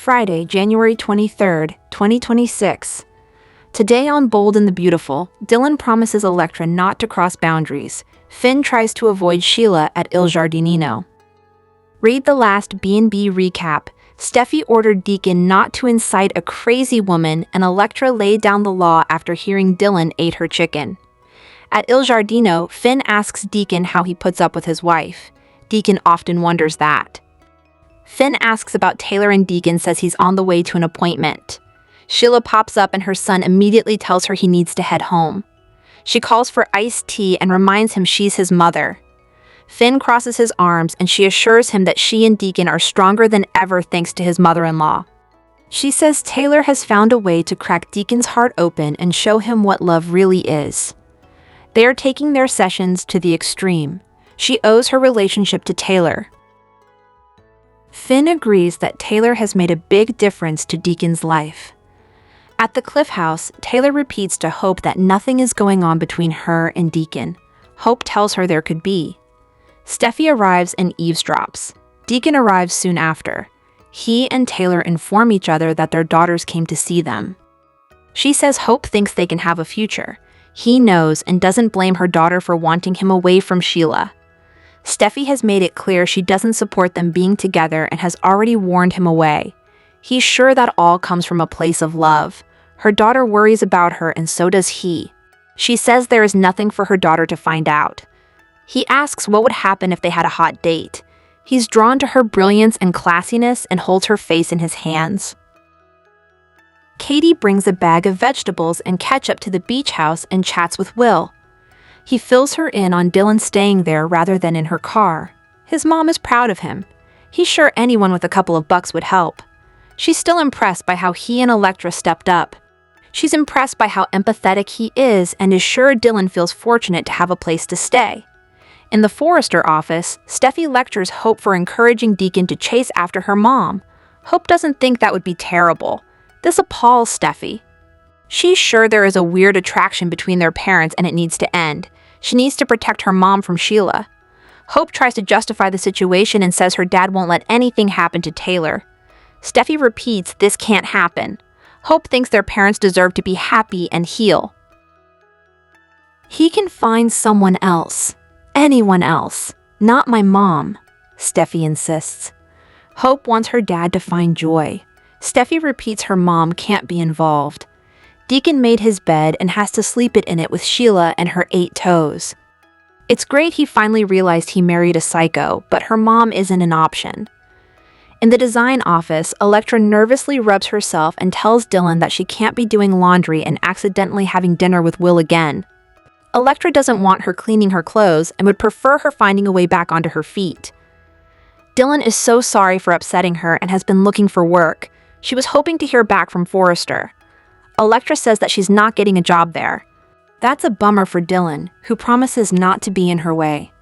Friday, January 23rd, 2026. Today on Bold and the Beautiful, Dylan promises Electra not to cross boundaries. Finn tries to avoid Sheila at Il Giardinino. Read the last B&B recap. Steffi ordered Deacon not to incite a crazy woman, and Electra laid down the law after hearing Dylan ate her chicken. At Il Giardino, Finn asks Deacon how he puts up with his wife. Deacon often wonders that. Finn asks about Taylor and Deacon says he's on the way to an appointment. Sheila pops up and her son immediately tells her he needs to head home. She calls for iced tea and reminds him she's his mother. Finn crosses his arms and she assures him that she and Deacon are stronger than ever thanks to his mother-in-law. She says Taylor has found a way to crack Deacon's heart open and show him what love really is. They are taking their sessions to the extreme. She owes her relationship to Taylor. Finn agrees that Taylor has made a big difference to Deacon's life. At the Cliff House, Taylor repeats to Hope that nothing is going on between her and Deacon. Hope tells her there could be. Steffi arrives and eavesdrops. Deacon arrives soon after. He and Taylor inform each other that their daughters came to see them. She says Hope thinks they can have a future. He knows and doesn't blame her daughter for wanting him away from Sheila. Steffi has made it clear she doesn't support them being together and has already warned him away. He's sure that all comes from a place of love. Her daughter worries about her and so does he. She says there is nothing for her daughter to find out. He asks what would happen if they had a hot date. He's drawn to her brilliance and classiness and holds her face in his hands. Katie brings a bag of vegetables and ketchup to the beach house and chats with Will. He fills her in on Dylan staying there rather than in her car. His mom is proud of him. He's sure anyone with a couple of bucks would help. She's still impressed by how he and Electra stepped up. She's impressed by how empathetic he is and is sure Dylan feels fortunate to have a place to stay. In the Forrester office, Steffi lectures Hope for encouraging Deacon to chase after her mom. Hope doesn't think that would be terrible. This appalls Steffi. She's sure there is a weird attraction between their parents and it needs to end. She needs to protect her mom from Sheila. Hope tries to justify the situation and says her dad won't let anything happen to Taylor. Steffi repeats this can't happen. Hope thinks their parents deserve to be happy and heal. He can find someone else. Anyone else. Not my mom, Steffi insists. Hope wants her dad to find joy. Steffi repeats her mom can't be involved. Deacon made his bed and has to sleep in it with Sheila and her 8 toes. It's great he finally realized he married a psycho, but her mom isn't an option. In the design office, Electra nervously rubs herself and tells Dylan that she can't be doing laundry and accidentally having dinner with Will again. Electra doesn't want her cleaning her clothes and would prefer her finding a way back onto her feet. Dylan is so sorry for upsetting her and has been looking for work. She was hoping to hear back from Forrester. Electra says that she's not getting a job there. That's a bummer for Dylan, who promises not to be in her way.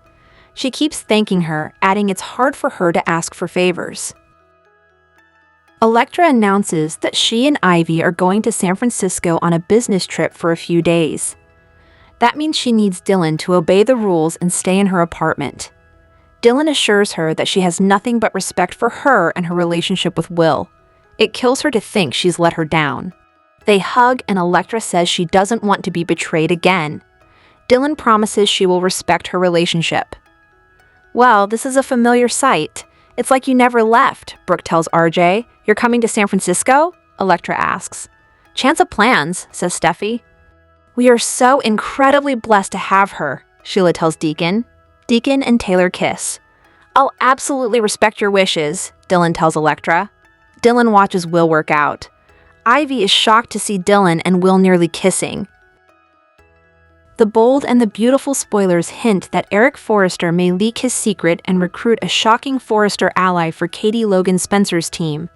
She keeps thanking her, adding it's hard for her to ask for favors. Electra announces that she and Ivy are going to San Francisco on a business trip for a few days. That means she needs Dylan to obey the rules and stay in her apartment. Dylan assures her that she has nothing but respect for her and her relationship with Will. It kills her to think she's let her down. They hug and Electra says she doesn't want to be betrayed again. Dylan promises she will respect her relationship. Well, this is a familiar sight. It's like you never left, Brooke tells RJ. You're coming to San Francisco? Electra asks. Chance of plans, says Steffi. We are so incredibly blessed to have her, Sheila tells Deacon. Deacon and Taylor kiss. I'll absolutely respect your wishes, Dylan tells Electra. Dylan watches Will work out. Ivy is shocked to see Dylan and Will nearly kissing. The Bold and the Beautiful spoilers hint that Eric Forrester may leak his secret and recruit a shocking Forrester ally for Katie Logan Spencer's team.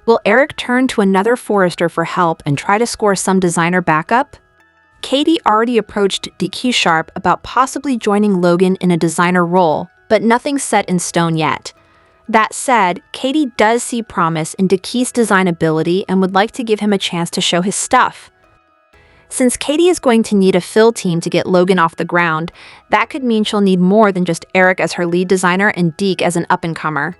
Will Eric turn to another Forrester for help and try to score some designer backup? Katie already approached Deacon Sharp about possibly joining Logan in a designer role, but nothing's set in stone yet. That said, Katie does see promise in Deacon's design ability and would like to give him a chance to show his stuff. Since Katie is going to need a fill team to get Logan off the ground, that could mean she'll need more than just Eric as her lead designer and Deke as an up-and-comer.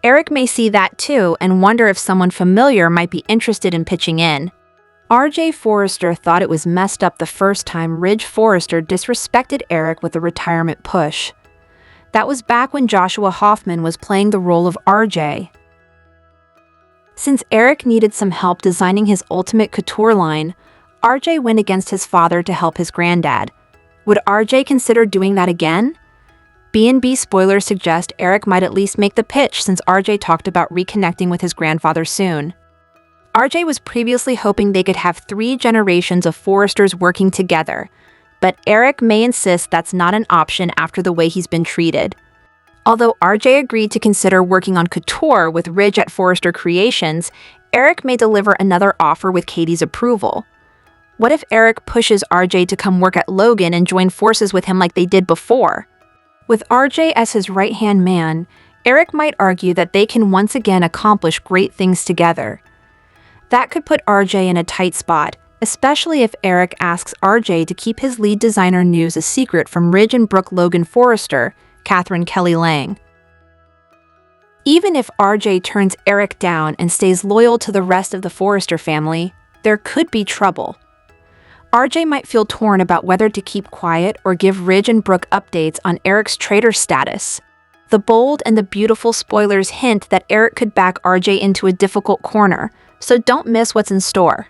Eric may see that too and wonder if someone familiar might be interested in pitching in. R.J. Forrester thought it was messed up the first time Ridge Forrester disrespected Eric with a retirement push. That was back when Joshua Hoffman was playing the role of R.J. Since Eric needed some help designing his ultimate couture line, R.J. went against his father to help his granddad. Would R.J. consider doing that again? B&B spoilers suggest Eric might at least make the pitch since R.J. talked about reconnecting with his grandfather soon. R.J. was previously hoping they could have 3 generations of Forresters working together, but Eric may insist that's not an option after the way he's been treated. Although R.J. agreed to consider working on couture with Ridge at Forrester Creations, Eric may deliver another offer with Katie's approval. What if Eric pushes R.J. to come work at Logan and join forces with him like they did before? With R.J. as his right-hand man, Eric might argue that they can once again accomplish great things together. That could put R.J. in a tight spot, especially if Eric asks R.J. to keep his lead designer news a secret from Ridge and Brooke Logan Forrester, Catherine Kelly Lang. Even if R.J. turns Eric down and stays loyal to the rest of the Forrester family, there could be trouble. R.J. might feel torn about whether to keep quiet or give Ridge and Brooke updates on Eric's traitor status. The bold and the beautiful spoilers hint that Eric could back R.J. into a difficult corner, so don't miss what's in store.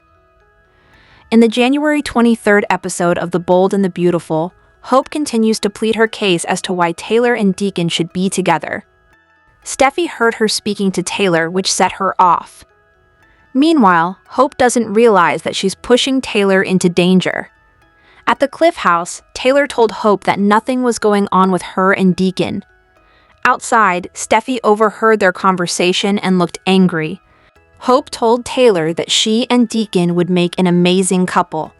In the January 23rd episode of The Bold and the Beautiful, Hope continues to plead her case as to why Taylor and Deacon should be together. Steffi heard her speaking to Taylor, which set her off. Meanwhile, Hope doesn't realize that she's pushing Taylor into danger. At the Cliff House, Taylor told Hope that nothing was going on with her and Deacon. Outside, Steffi overheard their conversation and looked angry. Hope told Taylor that she and Deacon would make an amazing couple,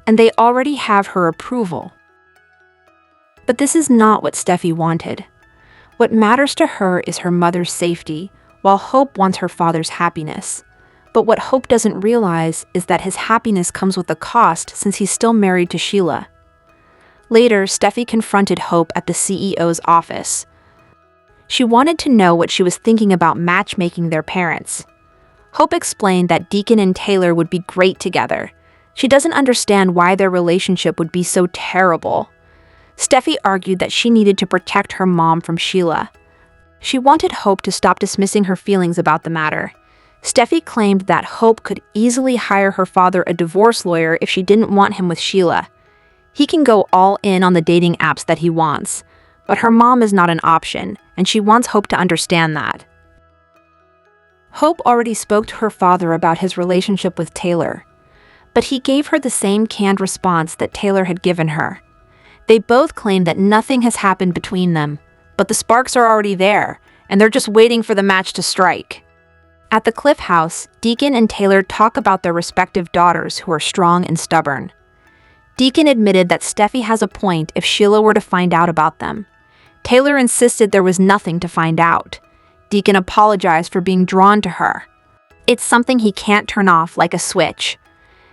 and they already have her approval. But this is not what Steffi wanted. What matters to her is her mother's safety, while Hope wants her father's happiness. But what Hope doesn't realize is that his happiness comes with a cost since he's still married to Sheila. Later, Steffi confronted Hope at the CEO's office. She wanted to know what she was thinking about matchmaking their parents. Hope explained that Deacon and Taylor would be great together. She doesn't understand why their relationship would be so terrible. Steffi argued that she needed to protect her mom from Sheila. She wanted Hope to stop dismissing her feelings about the matter. Steffi claimed that Hope could easily hire her father a divorce lawyer if she didn't want him with Sheila. He can go all in on the dating apps that he wants, but her mom is not an option, and she wants Hope to understand that. Hope already spoke to her father about his relationship with Taylor, but he gave her the same canned response that Taylor had given her. They both claim that nothing has happened between them, but the sparks are already there, and they're just waiting for the match to strike. At the Cliff House, Deacon and Taylor talk about their respective daughters who are strong and stubborn. Deacon admitted that Steffi has a point if Sheila were to find out about them. Taylor insisted there was nothing to find out. Deacon apologized for being drawn to her. It's something he can't turn off like a switch.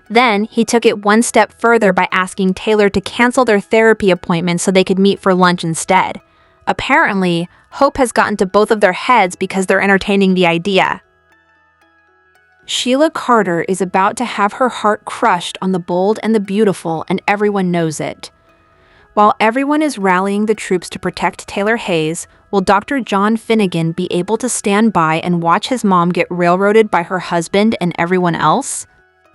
Then, he took it one step further by asking Taylor to cancel their therapy appointment so they could meet for lunch instead. Apparently, Hope has gotten to both of their heads because they're entertaining the idea. Sheila Carter is about to have her heart crushed on The Bold and the Beautiful, and everyone knows it. While everyone is rallying the troops to protect Taylor Hayes, will Dr. John Finnegan be able to stand by and watch his mom get railroaded by her husband and everyone else?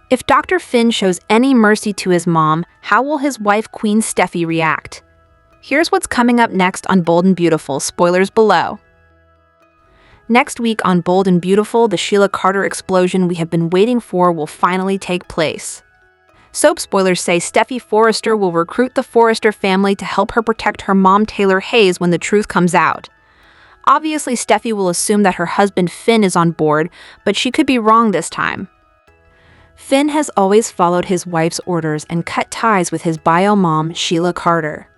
If Dr. Finn shows any mercy to his mom, how will his wife Queen Steffi react? Here's what's coming up next on Bold and Beautiful, spoilers below. Next week on Bold and Beautiful, the Sheila Carter explosion we have been waiting for will finally take place. Soap spoilers say Steffi Forrester will recruit the Forrester family to help her protect her mom Taylor Hayes when the truth comes out. Obviously, Steffi will assume that her husband Finn is on board, but she could be wrong this time. Finn has always followed his wife's orders and cut ties with his bio mom, Sheila Carter.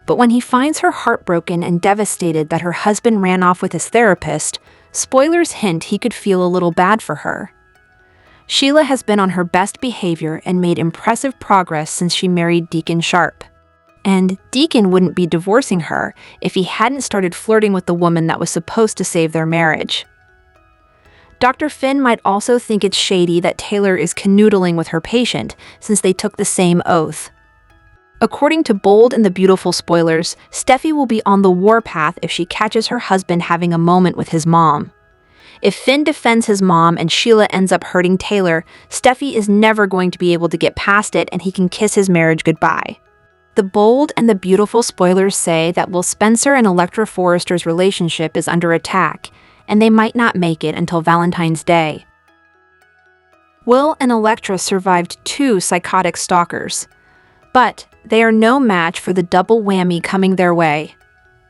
But when he finds her heartbroken and devastated that her husband ran off with his therapist, spoilers hint he could feel a little bad for her. Sheila has been on her best behavior and made impressive progress since she married Deacon Sharp. And Deacon wouldn't be divorcing her if he hadn't started flirting with the woman that was supposed to save their marriage. Dr. Finn might also think it's shady that Taylor is canoodling with her patient since they took the same oath. According to Bold and the Beautiful spoilers, Steffi will be on the warpath if she catches her husband having a moment with his mom. If Finn defends his mom and Sheila ends up hurting Taylor, Steffi is never going to be able to get past it and he can kiss his marriage goodbye. The Bold and the Beautiful spoilers say that Will Spencer and Electra Forrester's relationship is under attack, and they might not make it until Valentine's Day. Will and Electra survived 2 psychotic stalkers, but they are no match for the double whammy coming their way.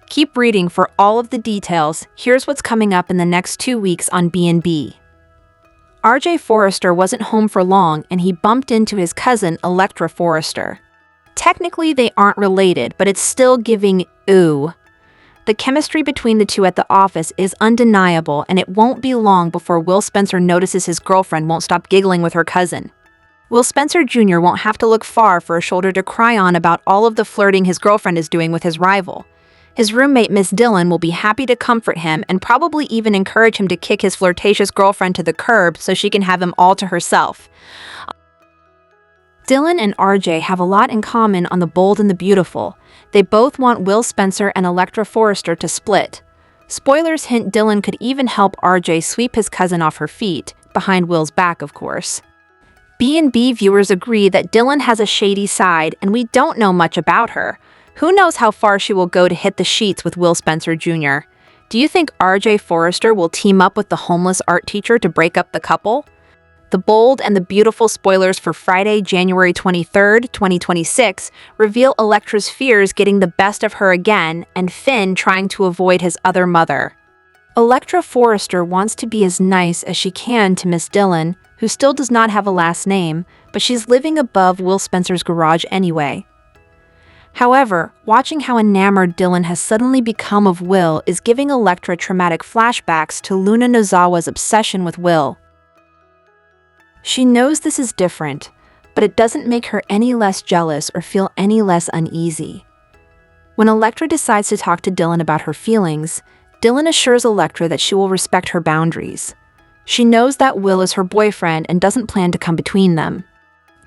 Keep reading for all of the details. Here's what's coming up in the next 2 weeks on B&B. RJ Forrester wasn't home for long and he bumped into his cousin Electra Forrester. Technically they aren't related, but it's still giving ooh. The chemistry between the two at the office is undeniable, and it won't be long before Will Spencer notices his girlfriend won't stop giggling with her cousin. Will Spencer Jr. won't have to look far for a shoulder to cry on about all of the flirting his girlfriend is doing with his rival. His roommate, Miss Dillon, will be happy to comfort him and probably even encourage him to kick his flirtatious girlfriend to the curb so she can have him all to herself. Dillon and RJ have a lot in common on The Bold and the Beautiful. They both want Will Spencer and Electra Forrester to split. Spoilers hint Dillon could even help RJ sweep his cousin off her feet, behind Will's back, of course. B&B viewers agree that Dillon has a shady side, and we don't know much about her. Who knows how far she will go to hit the sheets with Will Spencer Jr.? Do you think RJ Forrester will team up with the homeless art teacher to break up the couple? The Bold and the Beautiful spoilers for Friday, January 23rd, 2026, reveal Electra's fears getting the best of her again and Finn trying to avoid his other mother. Electra Forrester wants to be as nice as she can to Miss Dillon, who still does not have a last name, but she's living above Will Spencer's garage anyway. However, watching how enamored Dillon has suddenly become of Will is giving Electra traumatic flashbacks to Luna Nozawa's obsession with Will. She knows this is different, but it doesn't make her any less jealous or feel any less uneasy. When Electra decides to talk to Dillon about her feelings, Dillon assures Electra that she will respect her boundaries. She knows that Will is her boyfriend and doesn't plan to come between them.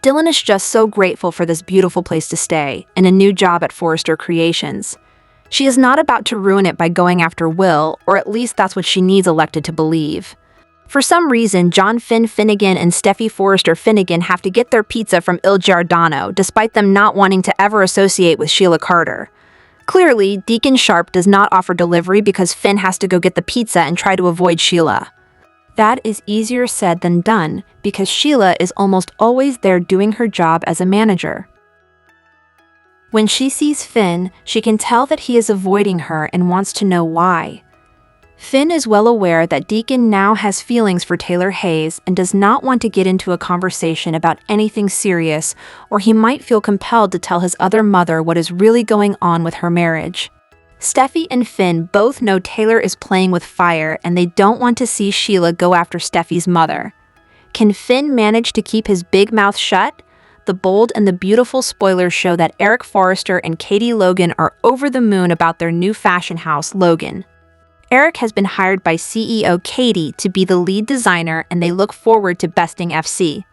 Dillon is just so grateful for this beautiful place to stay and a new job at Forrester Creations. She is not about to ruin it by going after Will, or at least that's what she needs Electra to believe. For some reason, John Finn Finnegan and Steffi Forrester Finnegan have to get their pizza from Il Giardano, despite them not wanting to ever associate with Sheila Carter. Clearly, Deacon Sharp does not offer delivery because Finn has to go get the pizza and try to avoid Sheila. That is easier said than done, because Sheila is almost always there doing her job as a manager. When she sees Finn, she can tell that he is avoiding her and wants to know why. Finn is well aware that Deacon now has feelings for Taylor Hayes and does not want to get into a conversation about anything serious, or he might feel compelled to tell his other mother what is really going on with her marriage. Steffi and Finn both know Taylor is playing with fire and they don't want to see Sheila go after Steffi's mother. Can Finn manage to keep his big mouth shut? The Bold and the Beautiful spoilers show that Eric Forrester and Katie Logan are over the moon about their new fashion house, Logan. Eric has been hired by CEO Katie to be the lead designer, and they look forward to besting FC.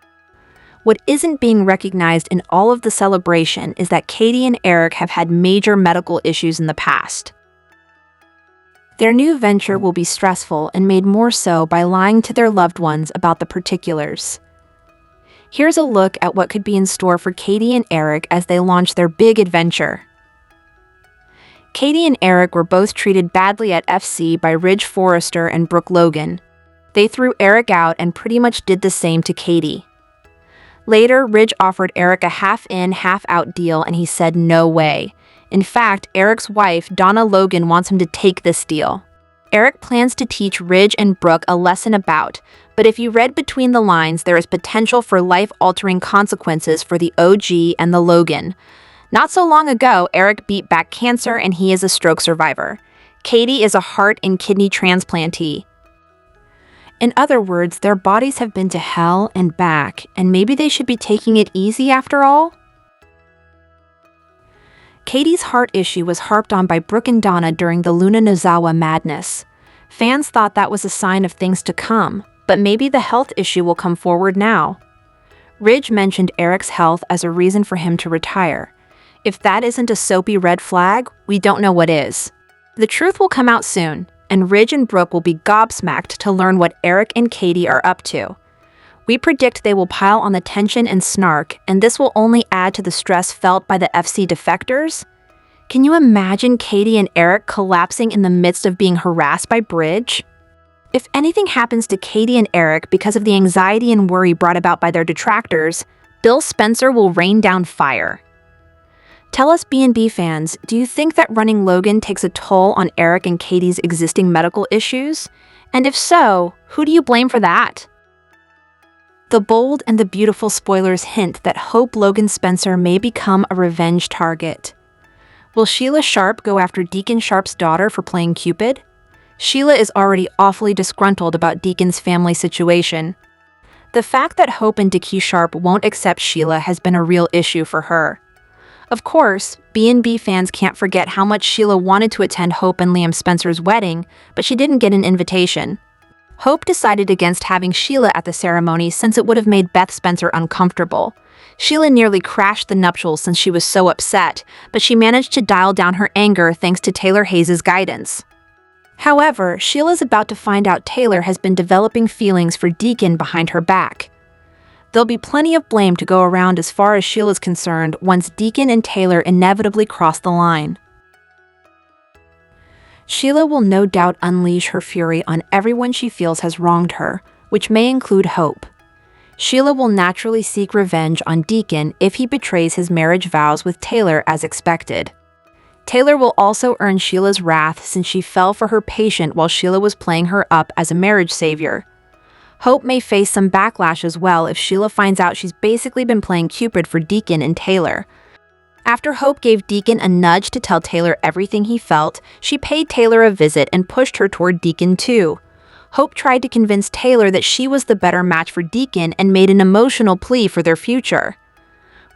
What isn't being recognized in all of the celebration is that Katie and Eric have had major medical issues in the past. Their new venture will be stressful and made more so by lying to their loved ones about the particulars. Here's a look at what could be in store for Katie and Eric as they launch their big adventure. Katie and Eric were both treated badly at FC by Ridge Forrester and Brooke Logan. They threw Eric out and pretty much did the same to Katie. Later, Ridge offered Eric a half-in, half-out deal and he said no way. In fact, Eric's wife, Donna Logan, wants him to take this deal. Eric plans to teach Ridge and Brooke a lesson about, but if you read between the lines, there is potential for life-altering consequences for the OG and the Logan. Not so long ago, Eric beat back cancer and he is a stroke survivor. Katie is a heart and kidney transplantee. In other words, their bodies have been to hell and back, and maybe they should be taking it easy after all? Katie's heart issue was harped on by Brooke and Donna during the Luna Nozawa madness. Fans thought that was a sign of things to come, but maybe the health issue will come forward now. Ridge mentioned Eric's health as a reason for him to retire. If that isn't a soapy red flag, we don't know what is. The truth will come out soon, and Ridge and Brooke will be gobsmacked to learn what Eric and Katie are up to. We predict they will pile on the tension and snark, and this will only add to the stress felt by the FC defectors. Can you imagine Katie and Eric collapsing in the midst of being harassed by Bridge? If anything happens to Katie and Eric because of the anxiety and worry brought about by their detractors, Bill Spencer will rain down fire. Tell us, B&B fans, do you think that running Logan takes a toll on Eric and Katie's existing medical issues? And if so, who do you blame for that? The bold and the beautiful spoilers hint that Hope Logan Spencer may become a revenge target. Will Sheila Sharp go after Deacon Sharp's daughter for playing Cupid? Sheila is already awfully disgruntled about Deacon's family situation. The fact that Hope and Dickie Sharp won't accept Sheila has been a real issue for her. Of course, B&B fans can't forget how much Sheila wanted to attend Hope and Liam Spencer's wedding, but she didn't get an invitation. Hope decided against having Sheila at the ceremony since it would have made Beth Spencer uncomfortable. Sheila nearly crashed the nuptials since she was so upset, but she managed to dial down her anger thanks to Taylor Hayes' guidance. However, Sheila's about to find out Taylor has been developing feelings for Deacon behind her back. There'll be plenty of blame to go around as far as Sheila's concerned once Deacon and Taylor inevitably cross the line. Sheila will no doubt unleash her fury on everyone she feels has wronged her, which may include Hope. Sheila will naturally seek revenge on Deacon if he betrays his marriage vows with Taylor as expected. Taylor will also earn Sheila's wrath since she fell for her patient while Sheila was playing her up as a marriage savior. Hope may face some backlash as well if Sheila finds out she's basically been playing Cupid for Deacon and Taylor. After Hope gave Deacon a nudge to tell Taylor everything he felt, she paid Taylor a visit and pushed her toward Deacon too. Hope tried to convince Taylor that she was the better match for Deacon and made an emotional plea for their future.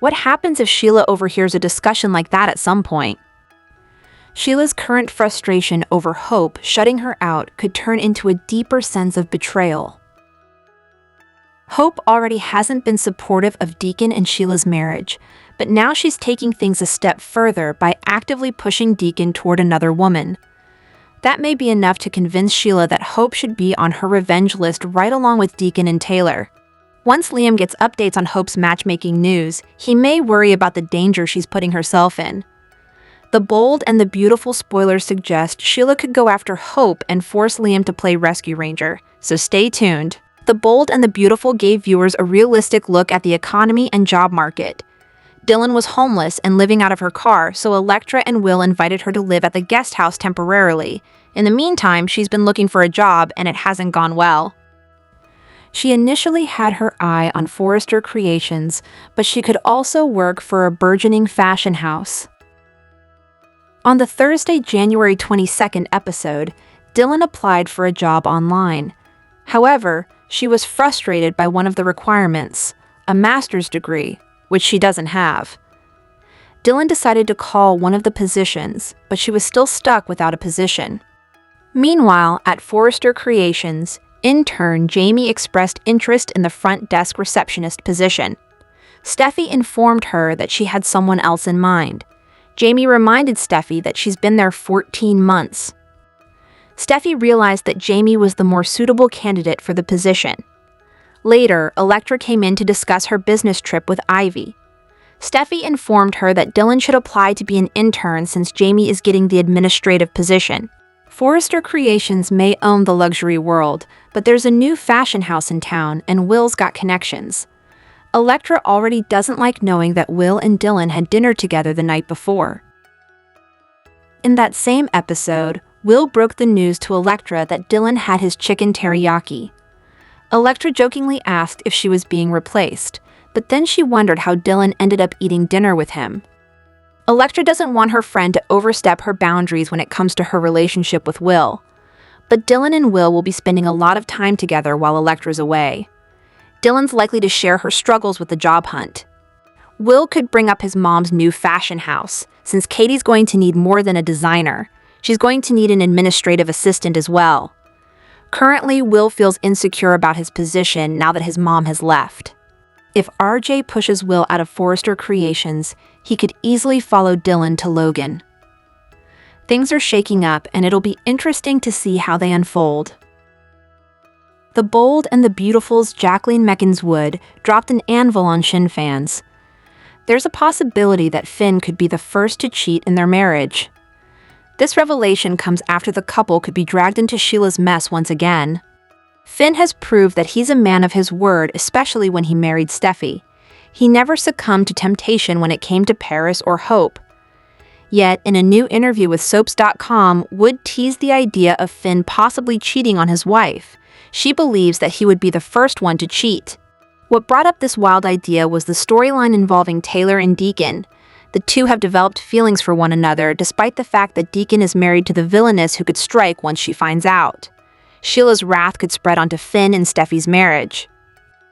What happens if Sheila overhears a discussion like that at some point? Sheila's current frustration over Hope shutting her out could turn into a deeper sense of betrayal. Hope already hasn't been supportive of Deacon and Sheila's marriage, but now she's taking things a step further by actively pushing Deacon toward another woman. That may be enough to convince Sheila that Hope should be on her revenge list right along with Deacon and Taylor. Once Liam gets updates on Hope's matchmaking news, he may worry about the danger she's putting herself in. The bold and the beautiful spoilers suggest Sheila could go after Hope and force Liam to play Rescue Ranger, so stay tuned. The Bold and the Beautiful gave viewers a realistic look at the economy and job market. Dylan was homeless and living out of her car, so Electra and Will invited her to live at the guest house temporarily. In the meantime, she's been looking for a job and it hasn't gone well. She initially had her eye on Forrester Creations, but she could also work for a burgeoning fashion house. On the Thursday, January 22nd episode, Dylan applied for a job online. However, she was frustrated by one of the requirements, a master's degree, which she doesn't have. Dylan decided to call one of the positions, but she was still stuck without a position. Meanwhile, at Forrester Creations, intern Jamie expressed interest in the front desk receptionist position. Steffi informed her that she had someone else in mind. Jamie reminded Steffi that she's been there 14 months. Steffi realized that Jamie was the more suitable candidate for the position. Later, Electra came in to discuss her business trip with Ivy. Steffi informed her that Dylan should apply to be an intern since Jamie is getting the administrative position. Forrester Creations may own the luxury world, but there's a new fashion house in town and Will's got connections. Electra already doesn't like knowing that Will and Dylan had dinner together the night before. In that same episode, Will broke the news to Electra that Dylan had his chicken teriyaki. Electra jokingly asked if she was being replaced, but then she wondered how Dylan ended up eating dinner with him. Electra doesn't want her friend to overstep her boundaries when it comes to her relationship with Will. But Dylan and Will be spending a lot of time together while Electra's away. Dylan's likely to share her struggles with the job hunt. Will could bring up his mom's new fashion house, since Katie's going to need more than a designer. She's going to need an administrative assistant as well. Currently, Will feels insecure about his position now that his mom has left. If RJ pushes Will out of Forrester Creations, he could easily follow Dylan to Logan. Things are shaking up, and it'll be interesting to see how they unfold. The Bold and the Beautiful's Jacqueline Meckins Wood dropped an anvil on Shin fans. There's a possibility that Finn could be the first to cheat in their marriage. This revelation comes after the couple could be dragged into Sheila's mess once again. Finn has proved that he's a man of his word, especially when he married Steffi. He never succumbed to temptation when it came to Paris or Hope. Yet, in a new interview with Soaps.com, Wood teased the idea of Finn possibly cheating on his wife. She believes that he would be the first one to cheat. What brought up this wild idea was the storyline involving Taylor and Deacon. The two have developed feelings for one another, despite the fact that Deacon is married to the villainess who could strike once she finds out. Sheila's wrath could spread onto Finn and Steffi's marriage.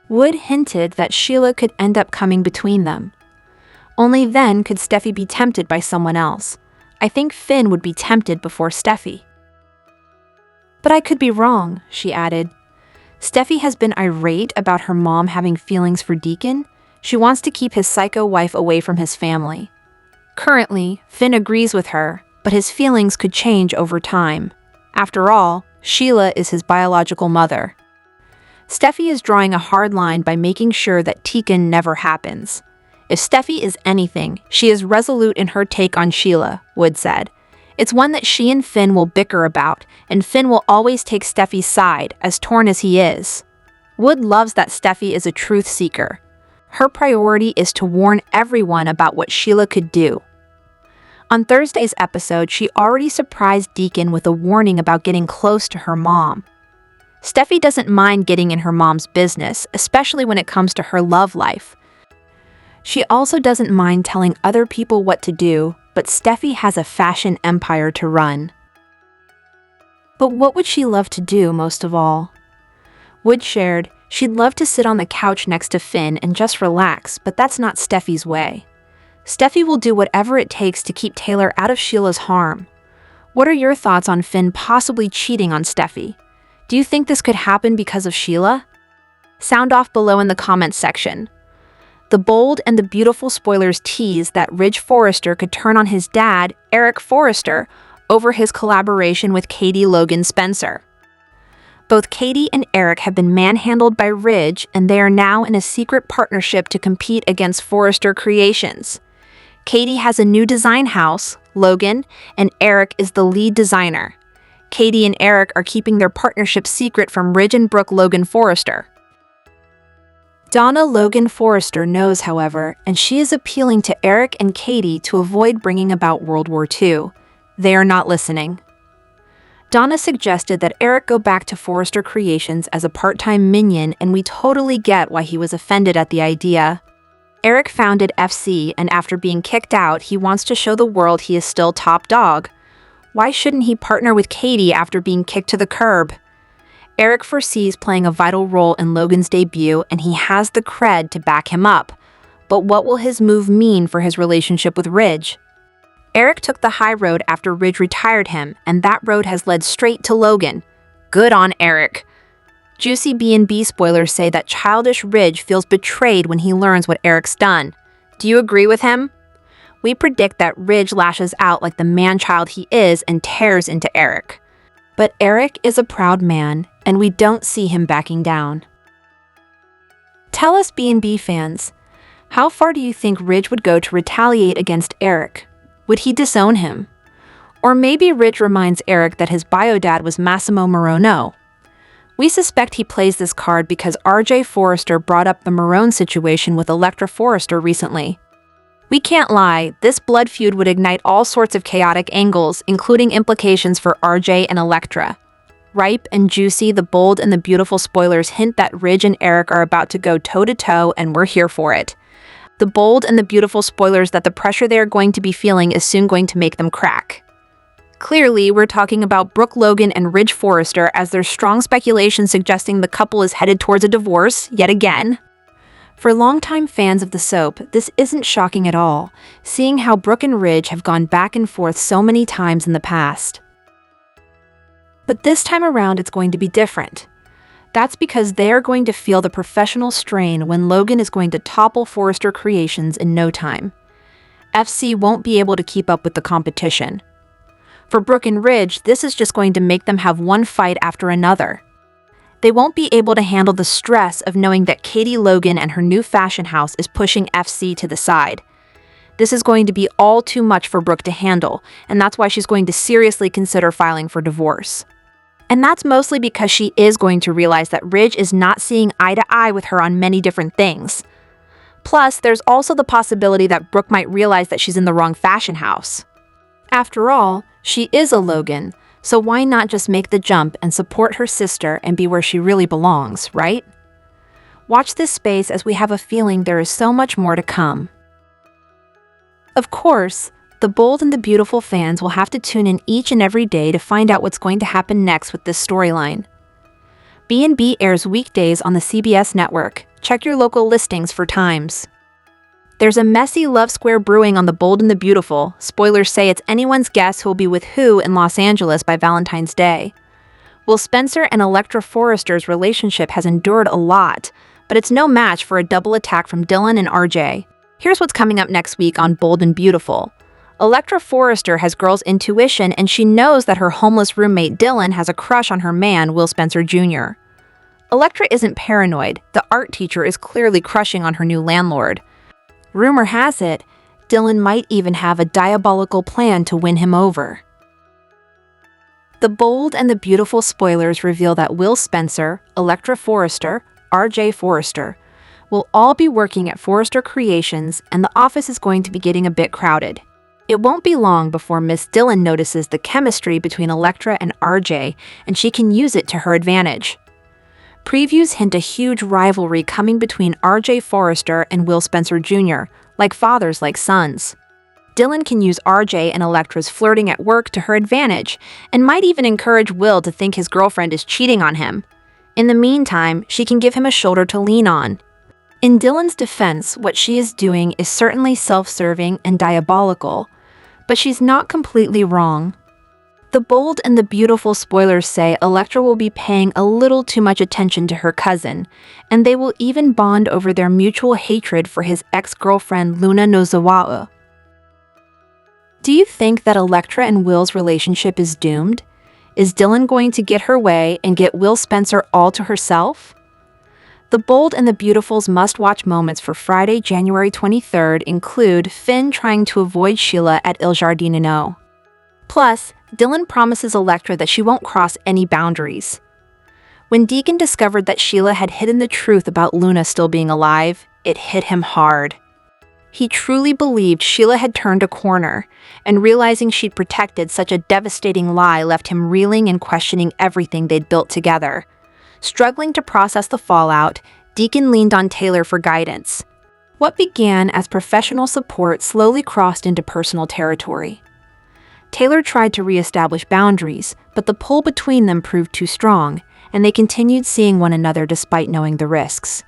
Wood hinted that Sheila could end up coming between them. Only then could Steffi be tempted by someone else. I think Finn would be tempted before Steffi. But I could be wrong, she added. Steffi has been irate about her mom having feelings for Deacon. She wants to keep his psycho wife away from his family. Currently, Finn agrees with her, but his feelings could change over time. After all, Sheila is his biological mother. Steffi is drawing a hard line by making sure that Deacon never happens. If Steffi is anything, she is resolute in her take on Sheila, Wood said. It's one that she and Finn will bicker about, and Finn will always take Steffi's side, as torn as he is. Wood loves that Steffi is a truth seeker. Her priority is to warn everyone about what Sheila could do. On Thursday's episode, she already surprised Deacon with a warning about getting close to her mom. Steffi doesn't mind getting in her mom's business, especially when it comes to her love life. She also doesn't mind telling other people what to do, but Steffi has a fashion empire to run. But what would she love to do most of all? Wood shared, she'd love to sit on the couch next to Finn and just relax, but that's not Steffi's way. Steffi will do whatever it takes to keep Taylor out of Sheila's harm. What are your thoughts on Finn possibly cheating on Steffi? Do you think this could happen because of Sheila? Sound off below in the comments section. The Bold and the Beautiful spoilers tease that Ridge Forrester could turn on his dad, Eric Forrester, over his collaboration with Katie Logan Spencer. Both Katie and Eric have been manhandled by Ridge, and they are now in a secret partnership to compete against Forrester Creations. Katie has a new design house, Logan, and Eric is the lead designer. Katie and Eric are keeping their partnership secret from Ridge and Brooke Logan Forrester. Donna Logan Forrester knows, however, and she is appealing to Eric and Katie to avoid bringing about World War II. They are not listening. Donna suggested that Eric go back to Forrester Creations as a part-time minion, and we totally get why he was offended at the idea. Eric founded FC, and after being kicked out, he wants to show the world he is still top dog. Why shouldn't he partner with Katie after being kicked to the curb? Eric foresees playing a vital role in Logan's debut, and he has the cred to back him up. But what will his move mean for his relationship with Ridge? Eric took the high road after Ridge retired him, and that road has led straight to Logan. Good on Eric. Juicy B&B spoilers say that childish Ridge feels betrayed when he learns what Eric's done. Do you agree with him? We predict that Ridge lashes out like the man-child he is and tears into Eric. But Eric is a proud man, and we don't see him backing down. Tell us, B&B fans, how far do you think Ridge would go to retaliate against Eric? Would he disown him? Or maybe Ridge reminds Eric that his bio dad was Massimo Morono. We suspect he plays this card because RJ Forrester brought up the Marone situation with Electra Forrester recently. We can't lie, this blood feud would ignite all sorts of chaotic angles, including implications for RJ and Electra. Ripe and juicy, the Bold and the Beautiful spoilers hint that Ridge and Eric are about to go toe-to-toe, and we're here for it. The Bold and the Beautiful spoilers that the pressure they are going to be feeling is soon going to make them crack. Clearly, we're talking about Brooke Logan and Ridge Forrester, as there's strong speculation suggesting the couple is headed towards a divorce, yet again. For longtime fans of the soap, this isn't shocking at all, seeing how Brooke and Ridge have gone back and forth so many times in the past. But this time around, it's going to be different. That's because they're going to feel the professional strain when Logan is going to topple Forrester Creations in no time. FC won't be able to keep up with the competition. For Brooke and Ridge, this is just going to make them have one fight after another. They won't be able to handle the stress of knowing that Katie Logan and her new fashion house is pushing FC to the side. This is going to be all too much for Brooke to handle, and that's why she's going to seriously consider filing for divorce. And that's mostly because she is going to realize that Ridge is not seeing eye to eye with her on many different things. Plus, there's also the possibility that Brooke might realize that she's in the wrong fashion house. After all, she is a Logan, so why not just make the jump and support her sister and be where she really belongs, right? Watch this space as we have a feeling there is so much more to come. Of course, the bold and the beautiful fans will have to tune in each and every day to find out what's going to happen next with this storyline. B&B airs weekdays on the CBS network. Check your local listings for times. There's a messy love square brewing on The Bold and the Beautiful. Spoilers say it's anyone's guess who will be with who in Los Angeles by Valentine's Day. Will Spencer and Electra Forrester's relationship has endured a lot, but it's no match for a double attack from Dylan and RJ. Here's what's coming up next week on Bold and Beautiful. Electra Forrester has girls' intuition, and she knows that her homeless roommate Dylan has a crush on her man, Will Spencer Jr. Electra isn't paranoid. The art teacher is clearly crushing on her new landlord. Rumor has it, Dylan might even have a diabolical plan to win him over. The Bold and the Beautiful spoilers reveal that Will Spencer, Electra Forrester, RJ Forrester, will all be working at Forrester Creations, and the office is going to be getting a bit crowded. It won't be long before Miss Dylan notices the chemistry between Electra and RJ, and she can use it to her advantage. Previews hint a huge rivalry coming between RJ Forrester and Will Spencer Jr., like fathers like sons. Dylan can use RJ and Electra's flirting at work to her advantage, and might even encourage Will to think his girlfriend is cheating on him. In the meantime, she can give him a shoulder to lean on. In Dylan's defense, what she is doing is certainly self-serving and diabolical, but she's not completely wrong. The Bold and the Beautiful spoilers say Electra will be paying a little too much attention to her cousin, and they will even bond over their mutual hatred for his ex-girlfriend Luna Nozawa. Do you think that Electra and Will's relationship is doomed? Is Dylan going to get her way and get Will Spencer all to herself? The Bold and the Beautiful's must-watch moments for Friday, January 23rd include Finn trying to avoid Sheila at Il Giardino. Plus, Dylan promises Electra that she won't cross any boundaries. When Deacon discovered that Sheila had hidden the truth about Luna still being alive, it hit him hard. He truly believed Sheila had turned a corner, and realizing she'd protected such a devastating lie left him reeling and questioning everything they'd built together. Struggling to process the fallout, Deacon leaned on Taylor for guidance. What began as professional support slowly crossed into personal territory. Taylor tried to reestablish boundaries, but the pull between them proved too strong, and they continued seeing one another despite knowing the risks.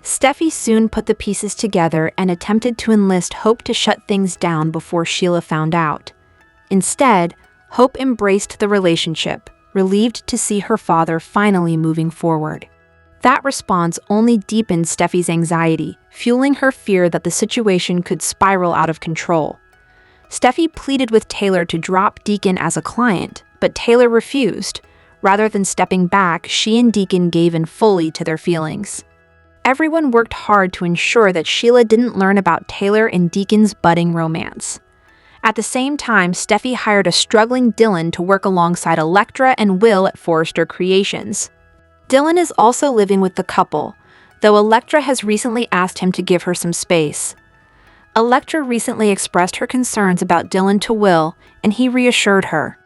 Steffi soon put the pieces together and attempted to enlist Hope to shut things down before Sheila found out. Instead, Hope embraced the relationship, relieved to see her father finally moving forward. That response only deepened Steffi's anxiety, fueling her fear that the situation could spiral out of control. Steffi pleaded with Taylor to drop Deacon as a client, but Taylor refused. Rather than stepping back, she and Deacon gave in fully to their feelings. Everyone worked hard to ensure that Sheila didn't learn about Taylor and Deacon's budding romance. At the same time, Steffi hired a struggling Dylan to work alongside Electra and Will at Forrester Creations. Dylan is also living with the couple, though Electra has recently asked him to give her some space. Electra recently expressed her concerns about Dylan to Will, and he reassured her.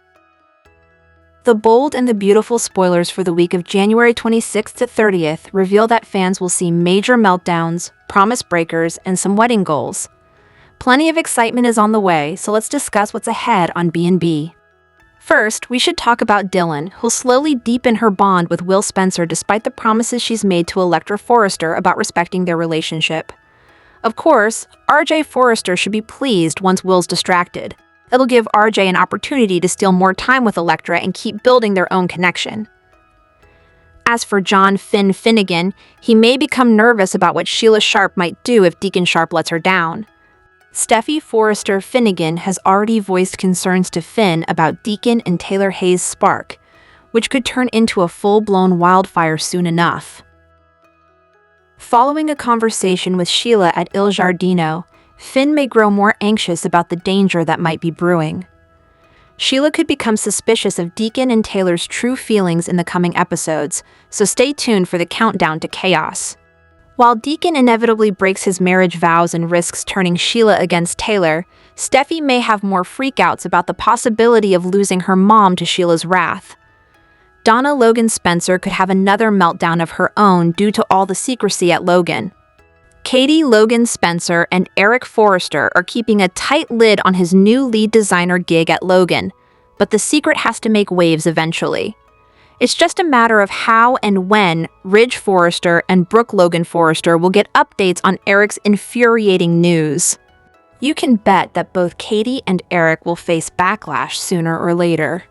The Bold and the Beautiful spoilers for the week of January 26th to 30th reveal that fans will see major meltdowns, promise breakers, and some wedding goals. Plenty of excitement is on the way, so let's discuss what's ahead on B&B. First, we should talk about Dylan, who'll slowly deepen her bond with Will Spencer despite the promises she's made to Electra Forrester about respecting their relationship. Of course, RJ Forrester should be pleased once Will's distracted. It'll give RJ an opportunity to steal more time with Electra and keep building their own connection. As for John Finn Finnegan, he may become nervous about what Sheila Sharp might do if Deacon Sharp lets her down. Steffi Forrester Finnegan has already voiced concerns to Finn about Deacon and Taylor Hayes' spark, which could turn into a full-blown wildfire soon enough. Following a conversation with Sheila at Il Giardino, Finn may grow more anxious about the danger that might be brewing. Sheila could become suspicious of Deacon and Taylor's true feelings in the coming episodes, so stay tuned for the countdown to chaos. While Deacon inevitably breaks his marriage vows and risks turning Sheila against Taylor, Steffi may have more freakouts about the possibility of losing her mom to Sheila's wrath. Donna Logan Spencer could have another meltdown of her own due to all the secrecy at Logan. Katie Logan Spencer and Eric Forrester are keeping a tight lid on his new lead designer gig at Logan, but the secret has to make waves eventually. It's just a matter of how and when Ridge Forrester and Brooke Logan Forrester will get updates on Eric's infuriating news. You can bet that both Katie and Eric will face backlash sooner or later.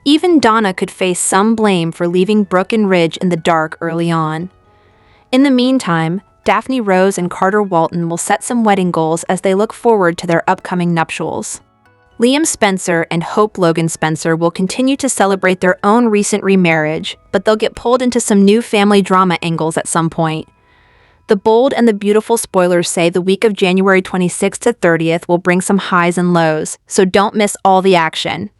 Even Donna could face some blame for leaving Brooke and Ridge in the dark early on. In the meantime, Daphne Rose and Carter Walton will set some wedding goals as they look forward to their upcoming nuptials. Liam Spencer and Hope Logan Spencer will continue to celebrate their own recent remarriage, but they'll get pulled into some new family drama angles at some point. The Bold and the Beautiful spoilers say the week of January 26th to 30th will bring some highs and lows, so don't miss all the action.